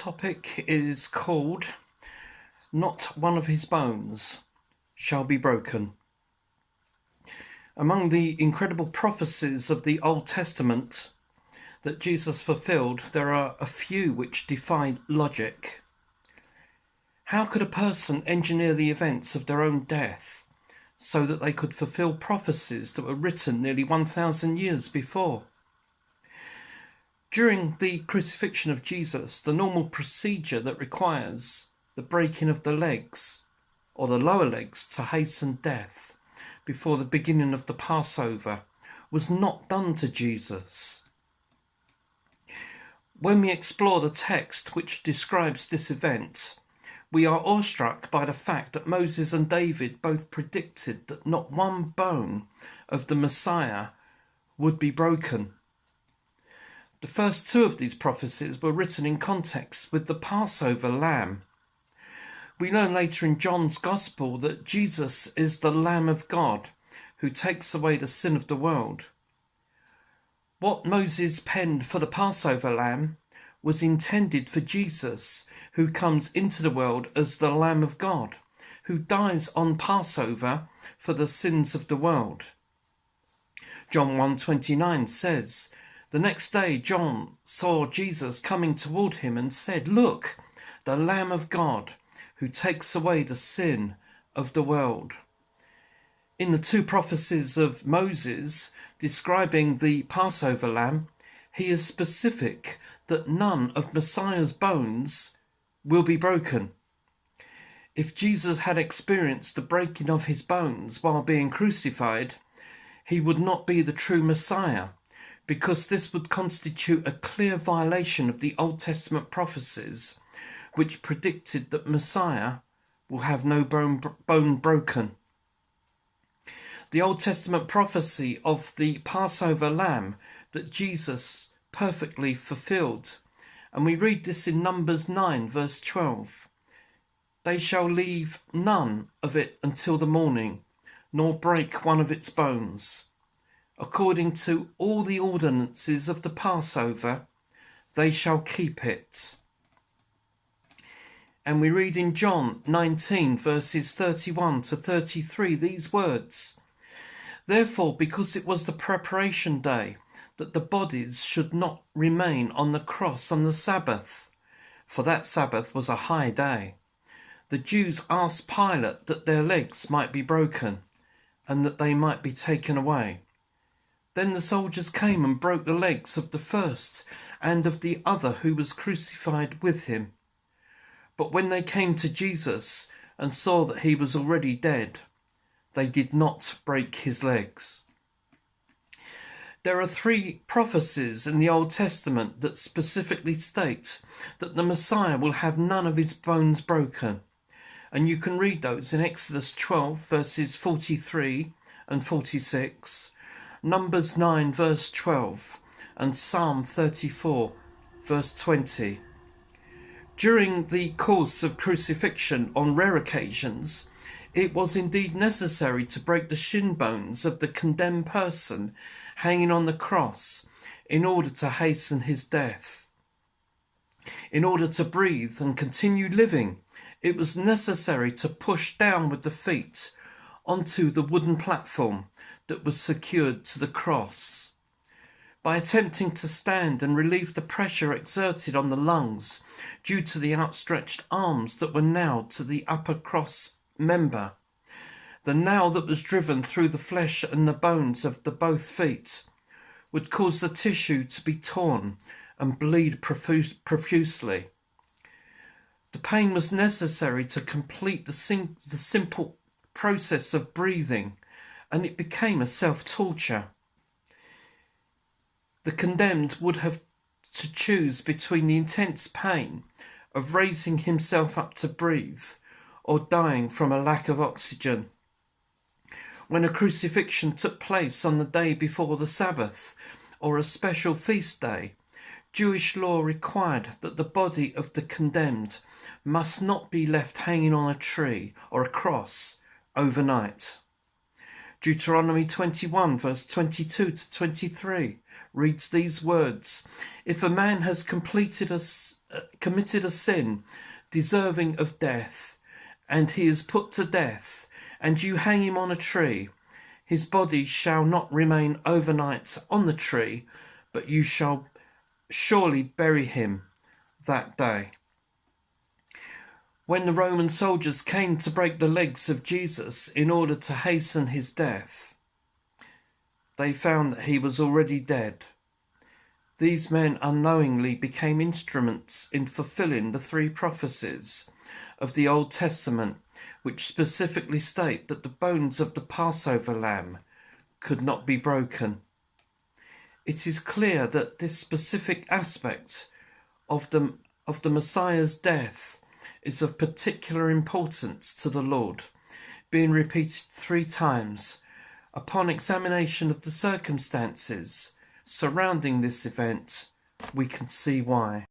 topic is called Not One of His Bones Shall Be Broken. Among the incredible prophecies of the Old Testament that Jesus fulfilled, there are a few which defy logic. How could a person engineer the events of their own death so that they could fulfill prophecies that were written nearly 1,000 years before? During the crucifixion of Jesus, the normal procedure that requires the breaking of the legs or the lower legs to hasten death before the beginning of the Passover was not done to Jesus. When we explore the text which describes this event, we are awestruck by the fact that Moses and David both predicted that not one bone of the Messiah would be broken. The first two of these prophecies were written in context with the Passover lamb. We learn later in John's Gospel that Jesus is the Lamb of God who takes away the sin of the world. What Moses penned for the Passover lamb was intended for Jesus, who comes into the world as the Lamb of God, who dies on Passover for the sins of the world. John 1:29 says, "The next day John saw Jesus coming toward him and said, 'Look, the Lamb of God, who takes away the sin of the world.'" In the two prophecies of Moses describing the Passover lamb, he is specific that none of Messiah's bones will be broken. If Jesus had experienced the breaking of his bones while being crucified, he would not be the true Messiah, because this would constitute a clear violation of the Old Testament prophecies, which predicted that Messiah will have no bone broken. The Old Testament prophecy of the Passover lamb that Jesus perfectly fulfilled, and we read this in Numbers 9 verse 12. "They shall leave none of it until the morning, nor break one of its bones. According to all the ordinances of the Passover, they shall keep it." And we read in John 19 verses 31 to 33 these words, "Therefore, because it was the preparation day, that the bodies should not remain on the cross on the Sabbath, for that Sabbath was a high day, the Jews asked Pilate that their legs might be broken, and that they might be taken away. Then the soldiers came and broke the legs of the first and of the other who was crucified with him. But when they came to Jesus and saw that he was already dead, they did not break his legs." There are three prophecies in the Old Testament that specifically state that the Messiah will have none of his bones broken, and you can read those in Exodus 12 verses 43 and 46, Numbers 9 verse 12, and Psalm 34 verse 20. During the course of crucifixion, on rare occasions, it was indeed necessary to break the shin bones of the condemned person hanging on the cross in order to hasten his death. In order to breathe and continue living, it was necessary to push down with the feet onto the wooden platform that was secured to the cross. By attempting to stand and relieve the pressure exerted on the lungs due to the outstretched arms that were nailed to the upper cross member, the nail that was driven through the flesh and the bones of the both feet would cause the tissue to be torn and bleed profusely. The pain was necessary to complete the simple process of breathing, and it became a self-torture. The condemned would have to choose between the intense pain of raising himself up to breathe or dying from a lack of oxygen. When a crucifixion took place on the day before the Sabbath or a special feast day, Jewish law required that the body of the condemned must not be left hanging on a tree or a cross overnight. Deuteronomy 21 verse 22 to 23 reads these words: "If a man has committed a sin deserving of death, and he is put to death, and you hang him on a tree, his body shall not remain overnight on the tree, but you shall surely bury him that day." When the Roman soldiers came to break the legs of Jesus in order to hasten his death, they found that he was already dead. These men unknowingly became instruments in fulfilling the 3 prophecies of the Old Testament, which specifically state that the bones of the Passover lamb could not be broken. It is clear that this specific aspect of the Messiah's death is of particular importance to the Lord, being repeated 3 times. Upon examination of the circumstances surrounding this event, we can see why.